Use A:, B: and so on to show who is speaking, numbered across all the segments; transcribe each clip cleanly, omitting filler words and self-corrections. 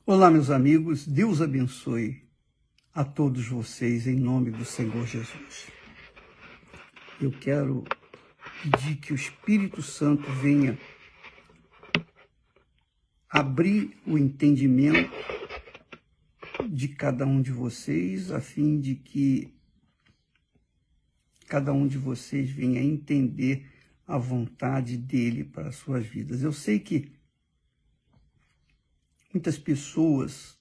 A: Olá, meus amigos, Deus abençoe a todos vocês em nome do Senhor Jesus. Eu quero pedir que o Espírito Santo venha abrir o entendimento de cada um de vocês, a fim de que cada um de vocês venha entender a vontade dele para as suas vidas. Eu sei que muitas pessoas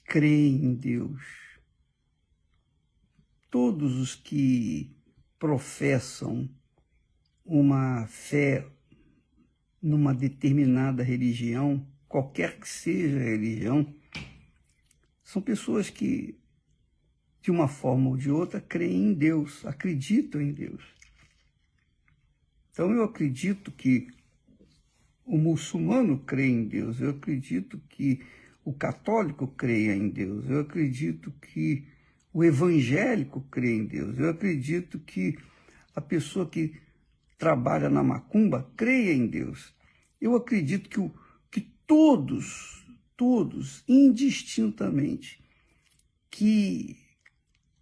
A: creem em Deus. Todos os que professam uma fé numa determinada religião, qualquer que seja a religião, são pessoas que, de uma forma ou de outra, creem em Deus, acreditam em Deus. Então eu acredito que o muçulmano crê em Deus, eu acredito que o católico creia em Deus, eu acredito que o evangélico crê em Deus, eu acredito que a pessoa que trabalha na macumba creia em Deus. Eu acredito que todos, indistintamente, que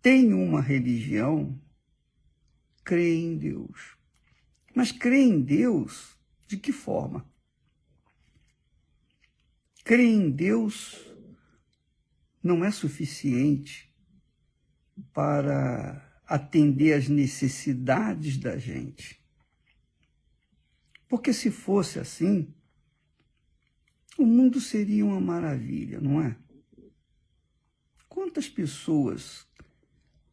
A: têm uma religião, creem em Deus. Mas creem em Deus de que forma? Crer em Deus não é suficiente para atender às necessidades da gente. Porque se fosse assim, o mundo seria uma maravilha, não é? Quantas pessoas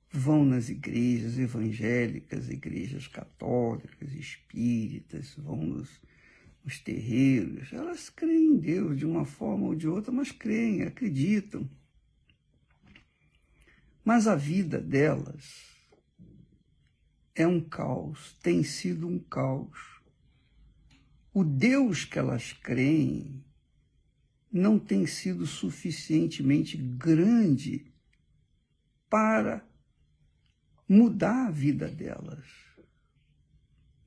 A: vão nas igrejas evangélicas, igrejas católicas, espíritas, vão nos terreiros, elas creem em Deus de uma forma ou de outra, mas creem, acreditam. Mas a vida delas é um caos, tem sido um caos. O Deus que elas creem não tem sido suficientemente grande para mudar a vida delas.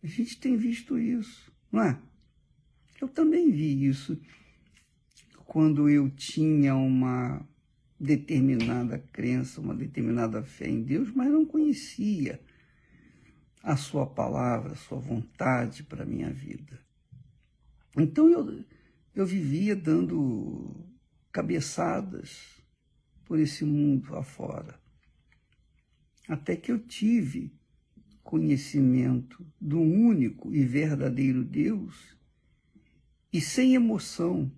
A: A gente tem visto isso, não é? Eu também vi isso quando eu tinha uma determinada crença, uma determinada fé em Deus, mas não conhecia a sua palavra, a sua vontade para a minha vida. Então eu vivia dando cabeçadas por esse mundo afora, até que eu tive conhecimento do único e verdadeiro Deus e sem emoção,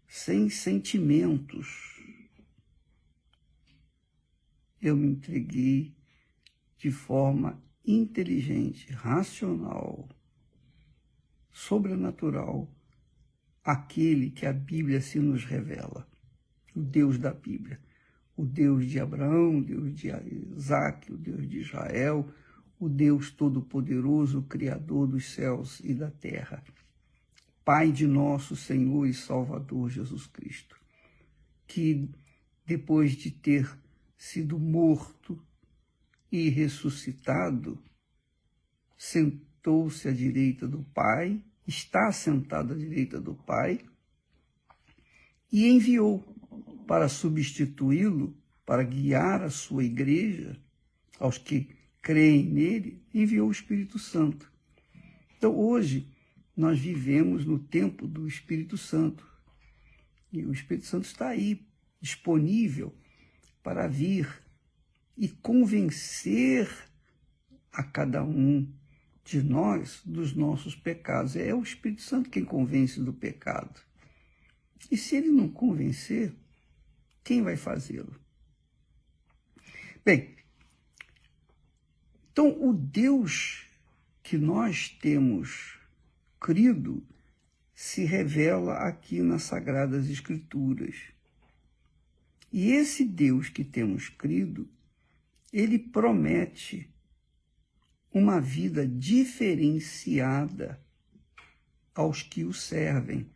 A: sem sentimentos, eu me entreguei de forma inteligente, racional, sobrenatural, aquele que a Bíblia se nos revela, o Deus da Bíblia, o Deus de Abraão, o Deus de Isaac, o Deus de Israel, o Deus Todo-Poderoso, o Criador dos céus e da terra, Pai de nosso Senhor e Salvador Jesus Cristo, que depois de ter sido morto e ressuscitado, sentou-se à direita do Pai, está sentado à direita do Pai, e enviou para substituí-lo, para guiar a sua igreja, aos que creem nele, enviou o Espírito Santo. Então, hoje, nós vivemos no tempo do Espírito Santo. E o Espírito Santo está aí, disponível para vir e convencer a cada um de nós dos nossos pecados. É o Espírito Santo quem convence do pecado. E se ele não convencer, quem vai fazê-lo? Bem, então o Deus que nós temos crido se revela aqui nas Sagradas Escrituras. E esse Deus que temos crido, ele promete uma vida diferenciada aos que o servem.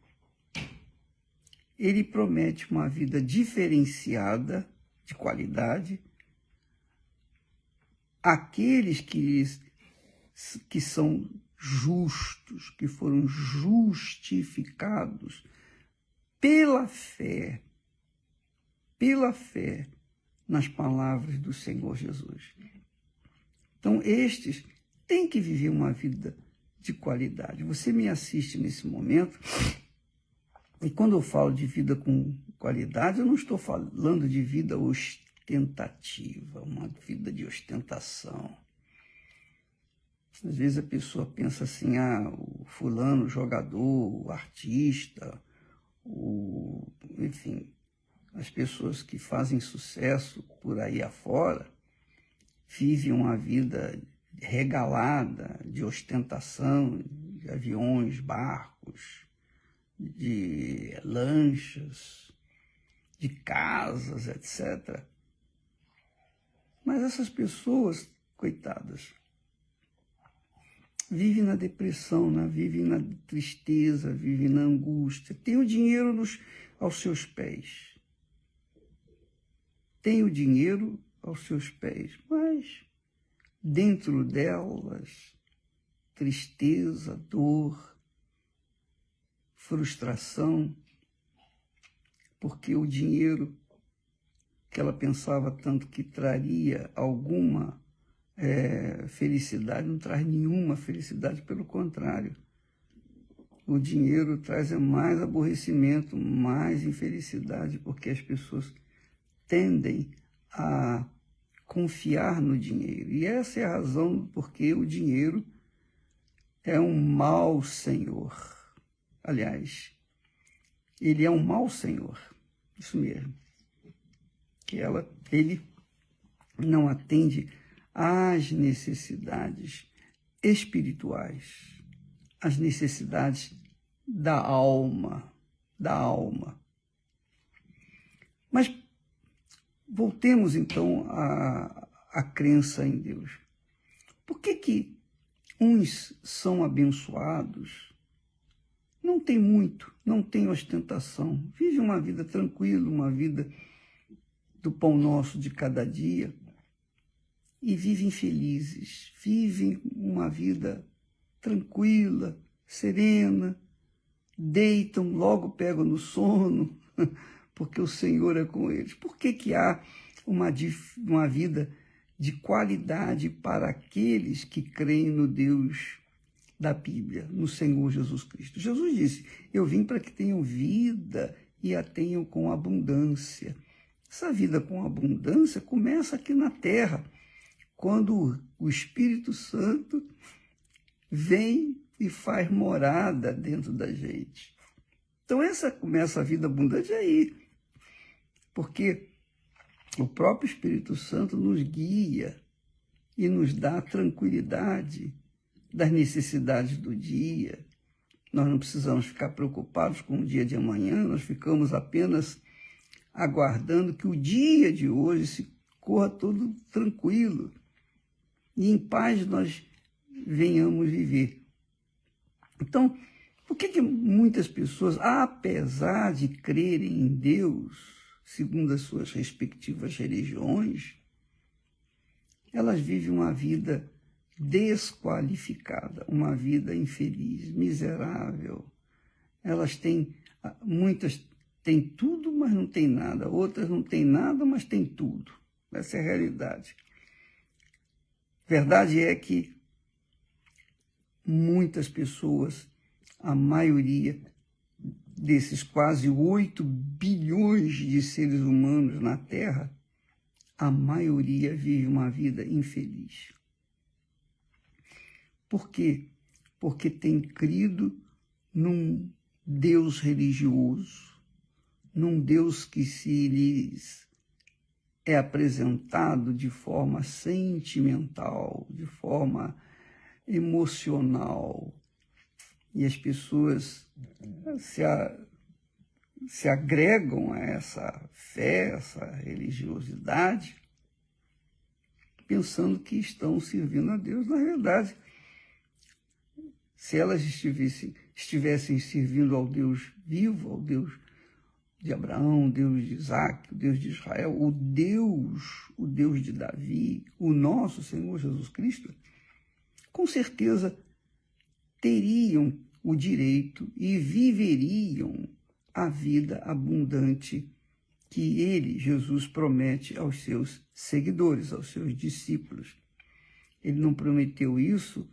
A: Ele promete uma vida diferenciada, de qualidade, àqueles que são justos, que foram justificados pela fé nas palavras do Senhor Jesus. Então, estes têm que viver uma vida de qualidade. Você me assiste nesse momento, e quando eu falo de vida com qualidade, eu não estou falando de vida ostentativa, uma vida de ostentação. Às vezes a pessoa pensa assim, o fulano, o jogador, o artista, enfim, as pessoas que fazem sucesso por aí afora, vivem uma vida regalada de ostentação, de aviões, barcos, de lanchas, de casas, etc. Mas essas pessoas, coitadas, vivem na depressão, né? Vivem na tristeza, vivem na angústia. Tem o dinheiro aos seus pés. Tem o dinheiro aos seus pés, mas dentro delas, tristeza, dor, frustração, porque o dinheiro que ela pensava tanto que traria alguma felicidade, não traz nenhuma felicidade, pelo contrário. O dinheiro traz mais aborrecimento, mais infelicidade, porque as pessoas tendem a confiar no dinheiro. E essa é a razão porque o dinheiro é um mau senhor. Aliás, ele é um mau senhor. Isso mesmo. Que ele não atende às necessidades espirituais, às necessidades da alma. Mas voltemos, então, à crença em Deus. Por que uns são abençoados, não tem muito, não tem ostentação, vivem uma vida tranquila, uma vida do pão nosso de cada dia, e vivem felizes, vivem uma vida tranquila, serena, deitam, logo pegam no sono, porque o Senhor é com eles? Por que há uma vida de qualidade para aqueles que creem no Deus da Bíblia, no Senhor Jesus Cristo? Jesus disse, eu vim para que tenham vida e a tenham com abundância. Essa vida com abundância começa aqui na terra, quando o Espírito Santo vem e faz morada dentro da gente. Então começa a vida abundante aí, porque o próprio Espírito Santo nos guia e nos dá a tranquilidade das necessidades do dia. Nós não precisamos ficar preocupados com o dia de amanhã, nós ficamos apenas aguardando que o dia de hoje se corra todo tranquilo e em paz nós venhamos viver. Então, por que muitas pessoas, apesar de crerem em Deus, segundo as suas respectivas religiões, elas vivem uma vida desqualificada, uma vida infeliz, miserável? Muitas têm tudo, mas não têm nada. Outras não têm nada, mas têm tudo. Essa é a realidade. Verdade é que muitas pessoas, a maioria desses quase 8 bilhões de seres humanos na Terra, a maioria vive uma vida infeliz. Por quê? Porque tem crido num Deus religioso, num Deus que se lhes é apresentado de forma sentimental, de forma emocional, e as pessoas se agregam a essa fé, essa religiosidade, pensando que estão servindo a Deus. Na realidade, se elas estivessem servindo ao Deus vivo, ao Deus de Abraão, o Deus de Isaac, o Deus de Israel, o Deus de Davi, o nosso Senhor Jesus Cristo, com certeza teriam o direito e viveriam a vida abundante que ele, Jesus, promete aos seus seguidores, aos seus discípulos. Ele não prometeu isso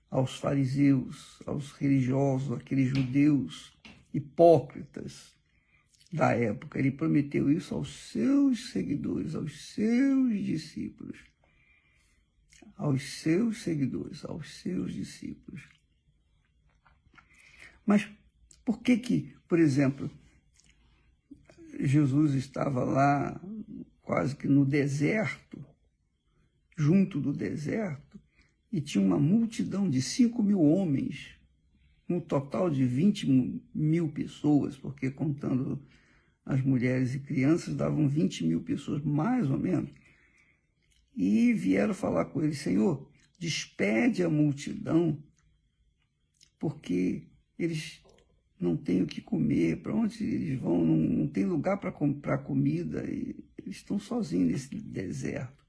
A: aos fariseus, aos religiosos, aqueles judeus hipócritas da época. Ele prometeu isso aos seus seguidores, aos seus discípulos. Aos seus seguidores, aos seus discípulos. Mas por que, por exemplo, Jesus estava lá quase que no deserto, junto do deserto, e tinha uma multidão de 5.000 homens, um total de 20.000 pessoas, porque contando as mulheres e crianças, davam 20.000 pessoas, mais ou menos. E vieram falar com ele: Senhor, despede a multidão, porque eles não têm o que comer, para onde eles vão, não tem lugar para comprar comida, e eles estão sozinhos nesse deserto.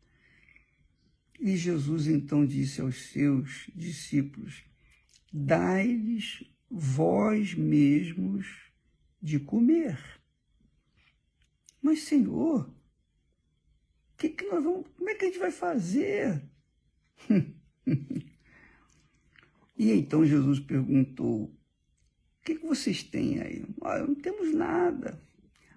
A: E Jesus então disse aos seus discípulos: dai-lhes vós mesmos de comer. Mas, Senhor, como é que a gente vai fazer? E então Jesus perguntou: o que vocês têm aí? Não temos nada.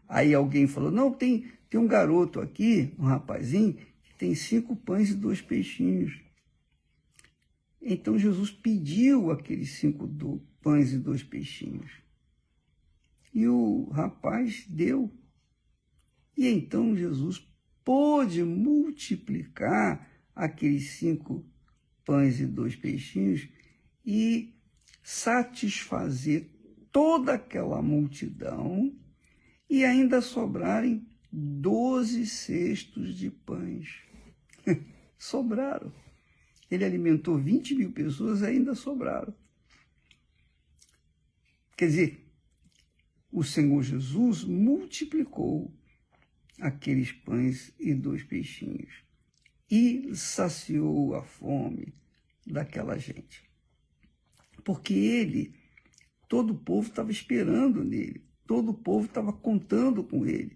A: Aí alguém falou: não, tem um garoto aqui, um rapazinho, que tem 5 pães e 2 peixinhos. Então Jesus pediu aqueles 5 pães e 2 peixinhos. E o rapaz deu. E então Jesus pôde multiplicar aqueles 5 pães e 2 peixinhos e satisfazer toda aquela multidão e ainda sobrarem 12 cestos de pães. Sobraram. Ele alimentou 20.000 pessoas e ainda sobraram. Quer dizer, o Senhor Jesus multiplicou aqueles pães e 2 peixinhos e saciou a fome daquela gente. Porque ele, todo o povo estava esperando nele, todo o povo estava contando com ele,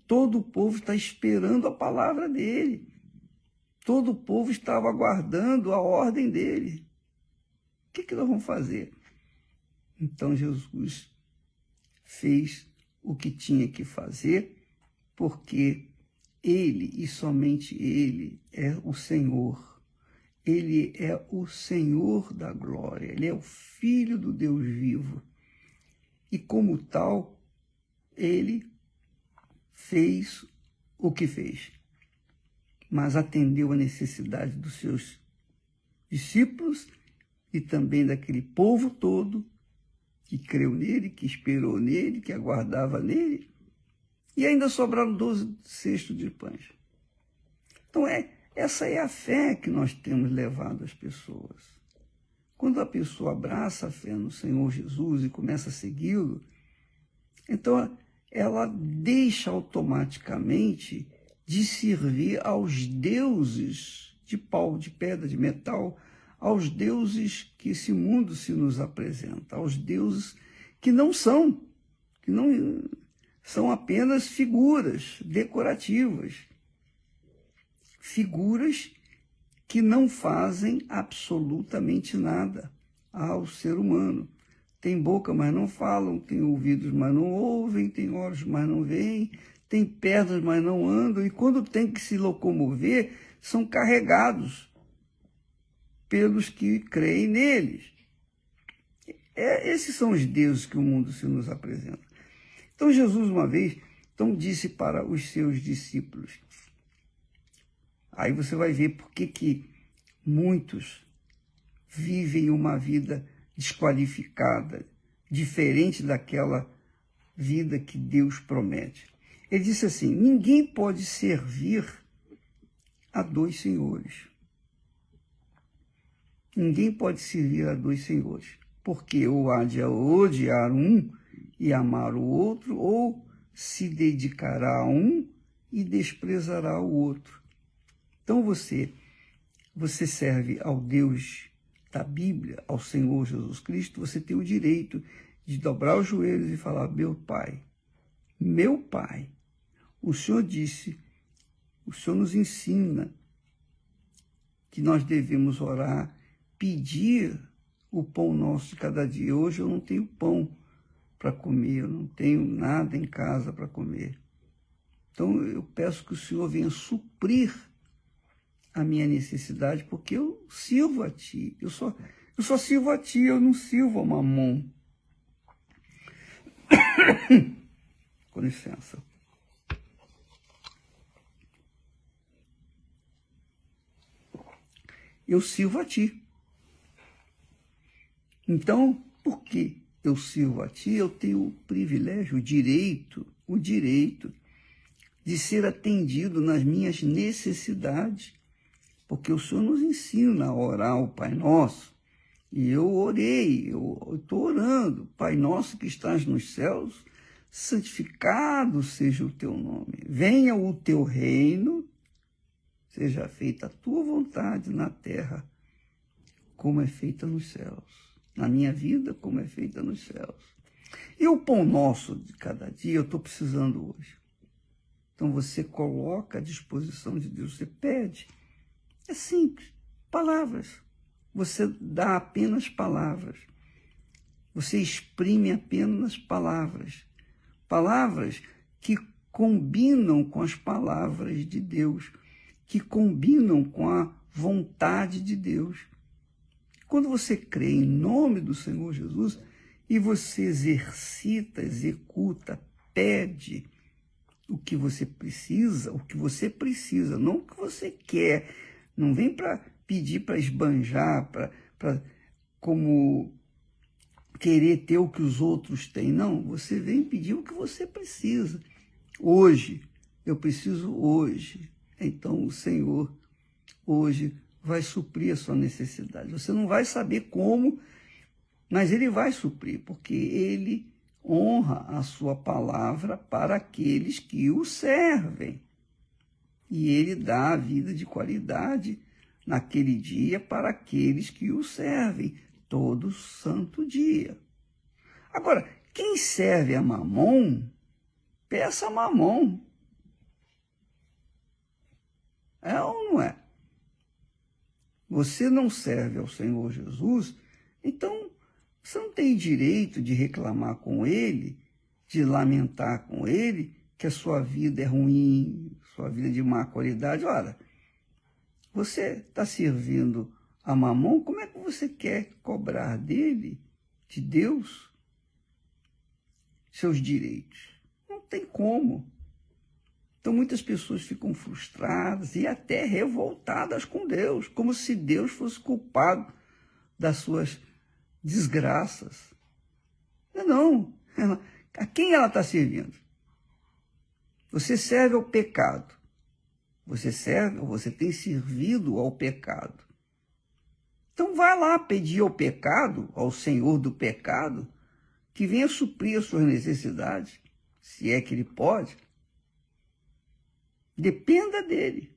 A: todo o povo está esperando a palavra dele, todo o povo estava aguardando a ordem dele. O que nós vamos fazer? Então Jesus fez o que tinha que fazer, porque ele e somente ele é o Senhor. Ele é o Senhor da glória, ele é o Filho do Deus vivo. E como tal, ele fez o que fez, mas atendeu a necessidade dos seus discípulos e também daquele povo todo que creu nele, que esperou nele, que aguardava nele, e ainda sobraram 12 cestos de pães. Então essa é a fé que nós temos levado às pessoas. Quando a pessoa abraça a fé no Senhor Jesus e começa a segui-lo, então ela deixa automaticamente de servir aos deuses de pau, de pedra, de metal, aos deuses que esse mundo se nos apresenta, aos deuses que não são apenas figuras decorativas, figuras que não fazem absolutamente nada ao ser humano. Tem boca, mas não falam, tem ouvidos, mas não ouvem, tem olhos, mas não veem, tem pernas, mas não andam, e quando tem que se locomover, são carregados pelos que creem neles. Esses são os deuses que o mundo se nos apresenta. Então Jesus, uma vez, disse para os seus discípulos. Aí você vai ver por que muitos vivem uma vida desqualificada, diferente daquela vida que Deus promete. Ele disse assim: ninguém pode servir a 2 senhores. Ninguém pode servir a 2 senhores, porque ou há de odiar um e amar o outro, ou se dedicará a um e desprezará o outro. Então você serve ao Deus da Bíblia, ao Senhor Jesus Cristo, você tem o direito de dobrar os joelhos e falar: meu Pai, o Senhor disse, o Senhor nos ensina que nós devemos orar, pedir o pão nosso de cada dia. Hoje eu não tenho pão para comer, eu não tenho nada em casa para comer. Então eu peço que o Senhor venha suprir a minha necessidade, porque eu sirvo a Ti. Eu só sirvo a Ti, eu não sirvo a Mamon. Com licença. Eu sirvo a Ti. Então, porque eu sirvo a Ti, eu tenho o privilégio, o direito de ser atendido nas minhas necessidades, porque o Senhor nos ensina a orar o Pai Nosso, e eu orei, eu estou orando: Pai Nosso que estás nos céus, santificado seja o Teu nome, venha o Teu reino, seja feita a Tua vontade na terra, como é feita nos céus. Na minha vida, como é feita nos céus. E o pão nosso de cada dia eu estou precisando hoje. Então você coloca à disposição de Deus, você pede. É simples, palavras. Você dá apenas palavras. Você exprime apenas palavras. Palavras que combinam com as palavras de Deus, que combinam com a vontade de Deus. Quando você crê em nome do Senhor Jesus e você executa, pede o que você precisa, não o que você quer. Não vem para pedir para esbanjar, para como querer ter o que os outros têm. Não, você vem pedir o que você precisa. Hoje, eu preciso hoje. Então o Senhor hoje vai suprir a sua necessidade. Você não vai saber como, mas Ele vai suprir, porque Ele honra a sua palavra para aqueles que o servem. E Ele dá a vida de qualidade naquele dia para aqueles que o servem, todo santo dia. Agora, quem serve a Mamon, peça Mamon. É ou não é? Você não serve ao Senhor Jesus, então você não tem direito de reclamar com Ele, de lamentar com Ele que a sua vida é ruim, sua vida é de má qualidade. Ora, você está servindo a Mamon, como é que você quer cobrar dele, de Deus, seus direitos? Não tem como. Então muitas pessoas ficam frustradas e até revoltadas com Deus, como se Deus fosse culpado das suas desgraças. Não. A quem ela está servindo? Você serve ao pecado. Você tem servido ao pecado. Então vai lá pedir ao pecado, ao Senhor do pecado, que venha suprir as suas necessidades, se é que Ele pode. Dependa dele.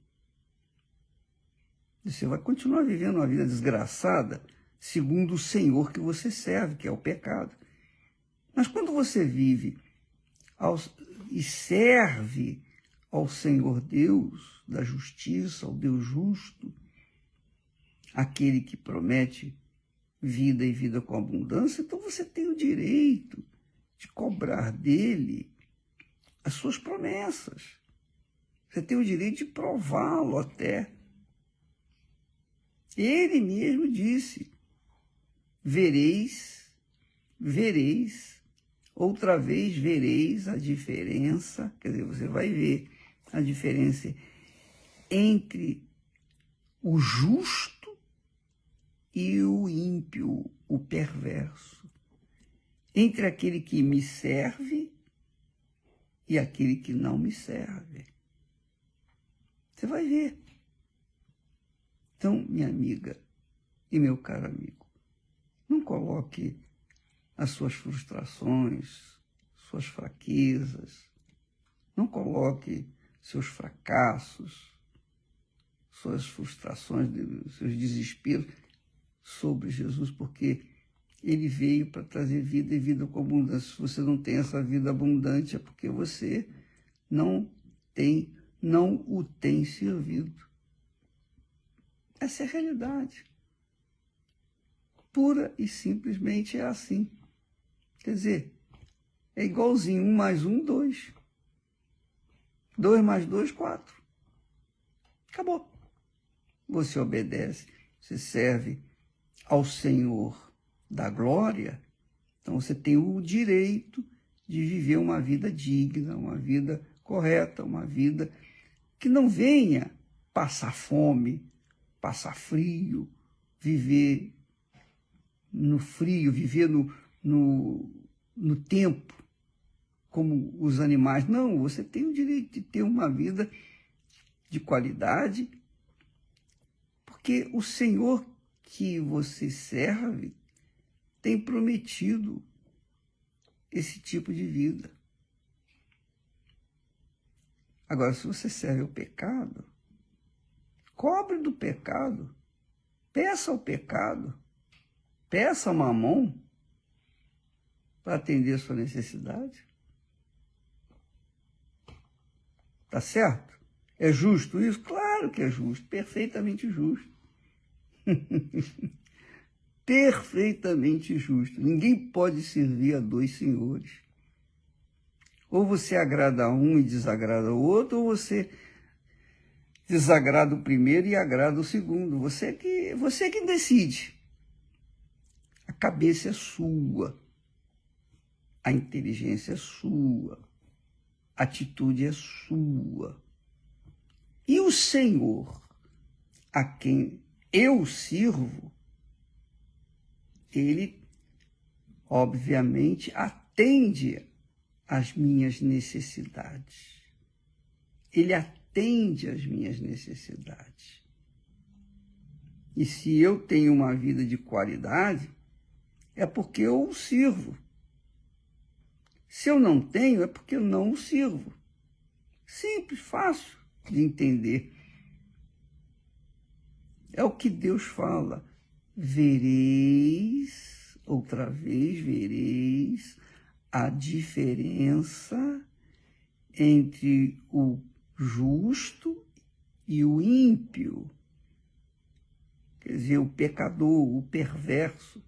A: Você vai continuar vivendo uma vida desgraçada segundo o Senhor que você serve, que é o pecado. Mas quando você vive e serve ao Senhor Deus da justiça, ao Deus justo, aquele que promete vida e vida com abundância, então você tem o direito de cobrar dele as suas promessas. Você tem o direito de prová-lo até. Ele mesmo disse: vereis, outra vez vereis a diferença, quer dizer, você vai ver a diferença entre o justo e o ímpio, o perverso, entre aquele que me serve e aquele que não me serve. Você vai ver. Então, minha amiga e meu caro amigo, não coloque as suas frustrações, suas fraquezas, não coloque seus fracassos, suas frustrações, seus desesperos sobre Jesus, porque ele veio para trazer vida e vida com abundância. Se você não tem essa vida abundante, é porque você não o tem servido. Essa é a realidade. Pura e simplesmente é assim. Quer dizer, é igualzinho, 1 mais 1, 2. 2 mais 2, 4. Acabou. Você obedece, você serve ao Senhor da glória, então você tem o direito de viver uma vida digna, uma vida correta, uma vida que não venha passar fome, passar frio, viver no frio, viver no tempo, como os animais. Não, você tem o direito de ter uma vida de qualidade, porque o Senhor que você serve tem prometido esse tipo de vida. Agora, se você serve ao pecado, cobre do pecado, peça ao pecado, peça mamão para atender a sua necessidade. Tá certo? É justo isso? Claro que é justo, perfeitamente justo. Perfeitamente justo. Ninguém pode servir a 2 senhores. Ou você agrada a um e desagrada o outro, ou você desagrada o primeiro e agrada o segundo. Você que decide. A cabeça é sua. A inteligência é sua. A atitude é sua. E o Senhor, a quem eu sirvo, ele, obviamente, atende às minhas necessidades. Ele atende às minhas necessidades. E se eu tenho uma vida de qualidade, é porque eu o sirvo. Se eu não tenho, é porque eu não o sirvo. Simples, fácil de entender. É o que Deus fala. Vereis, outra vez vereis, a diferença entre o justo e o ímpio. Quer dizer, o pecador, o perverso.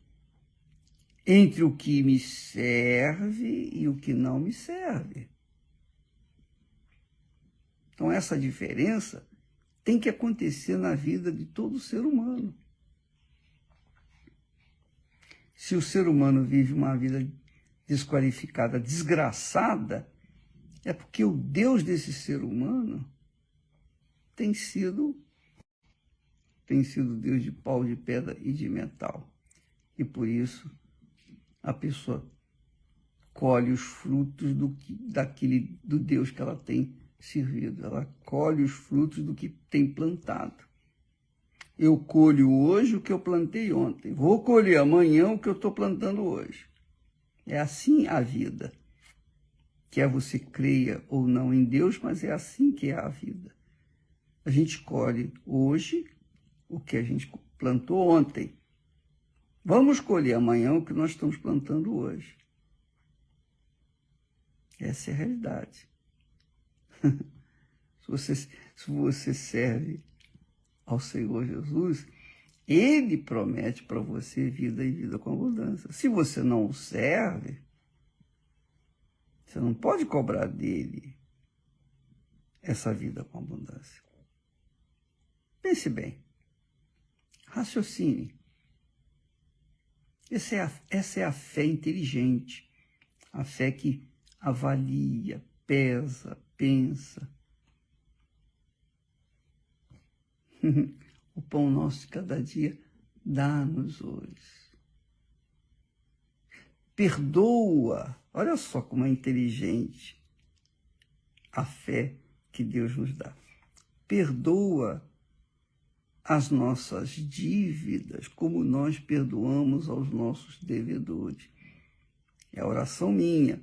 A: Entre o que me serve e o que não me serve. Então, essa diferença tem que acontecer na vida de todo ser humano. Se o ser humano vive uma vida desqualificada, desgraçada, é porque o Deus desse ser humano tem sido Deus de pau, de pedra e de metal. E por isso a pessoa colhe os frutos do Deus que ela tem servido. Ela colhe os frutos do que tem plantado. Eu colho hoje o que eu plantei ontem. Vou colher amanhã o que eu estou plantando hoje. É assim a vida. Quer você creia ou não em Deus, mas é assim que é a vida. A gente colhe hoje o que a gente plantou ontem. Vamos colher amanhã o que nós estamos plantando hoje. Essa é a realidade. Se você serve ao Senhor Jesus, Ele promete para você vida e vida com abundância. Se você não o serve, você não pode cobrar dele essa vida com abundância. Pense bem. Raciocine. Essa é a fé inteligente. A fé que avalia, pesa, pensa. O pão nosso de cada dia dá-nos hoje. Perdoa. Olha só como é inteligente a fé que Deus nos dá. Perdoa as nossas dívidas como nós perdoamos aos nossos devedores. É a oração minha.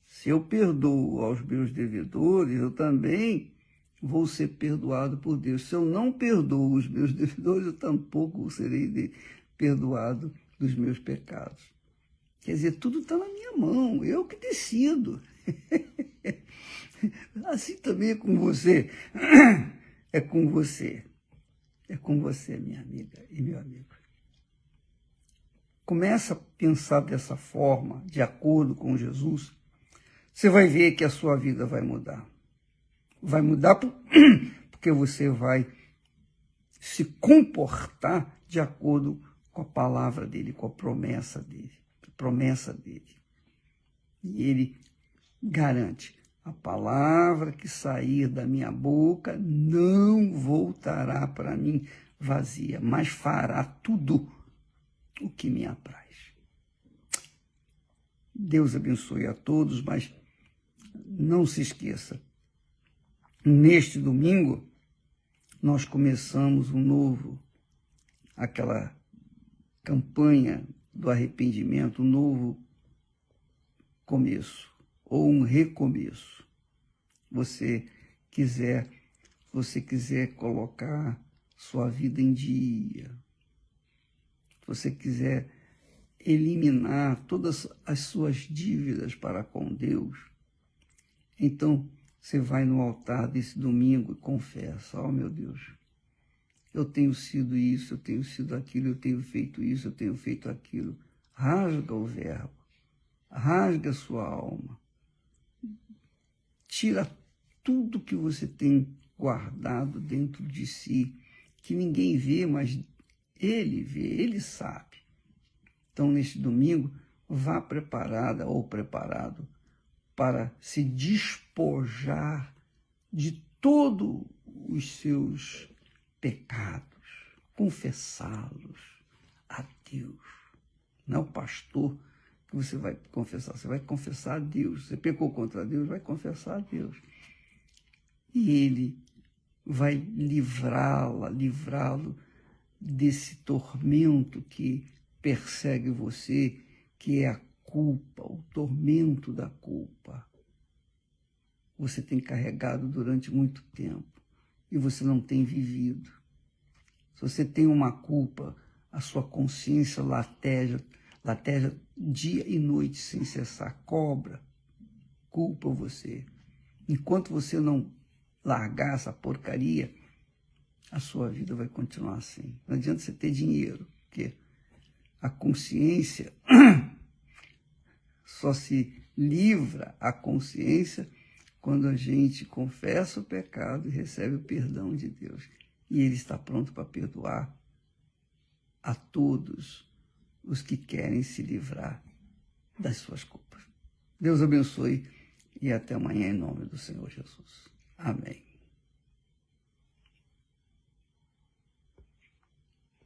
A: Se eu perdoo aos meus devedores, eu também vou ser perdoado por Deus. Se eu não perdoo os meus devedores, eu tampouco serei perdoado dos meus pecados. Quer dizer, tudo está na minha mão, eu que decido. Assim também é com você. É com você. É com você, minha amiga e meu amigo. Começa a pensar dessa forma, de acordo com Jesus, você vai ver que a sua vida vai mudar. Vai mudar porque você vai se comportar de acordo com a palavra dele, com a promessa dele. E ele garante, a palavra que sair da minha boca não voltará para mim vazia, mas fará tudo o que me apraz. Deus abençoe a todos, mas não se esqueça, neste domingo nós começamos aquela campanha do arrependimento, um novo começo, ou um recomeço. Você quiser colocar sua vida em dia, você quiser eliminar todas as suas dívidas para com Deus, então você vai no altar desse domingo e confessa, oh meu Deus, eu tenho sido isso, eu tenho sido aquilo, eu tenho feito isso, eu tenho feito aquilo. Rasga o verbo, rasga a sua alma, tira tudo que você tem guardado dentro de si, que ninguém vê, mas ele vê, ele sabe. Então, neste domingo, vá preparada ou preparado para se despojar de todos os seus pecados, confessá-los a Deus. Não é o pastor que você vai confessar, você vai confessar a Deus. Você pecou contra Deus, vai confessar a Deus. E ele vai livrá-lo desse tormento que persegue você, que é a culpa, o tormento da culpa. Você tem carregado durante muito tempo e você não tem vivido. Se você tem uma culpa, a sua consciência lateja dia e noite sem cessar, cobra, culpa você. Enquanto você não largar essa porcaria, a sua vida vai continuar assim. Não adianta você ter dinheiro, porque a consciência só se livra a consciência quando a gente confessa o pecado e recebe o perdão de Deus. E Ele está pronto para perdoar a todos os que querem se livrar das suas culpas. Deus abençoe e até amanhã em nome do Senhor Jesus. Amém.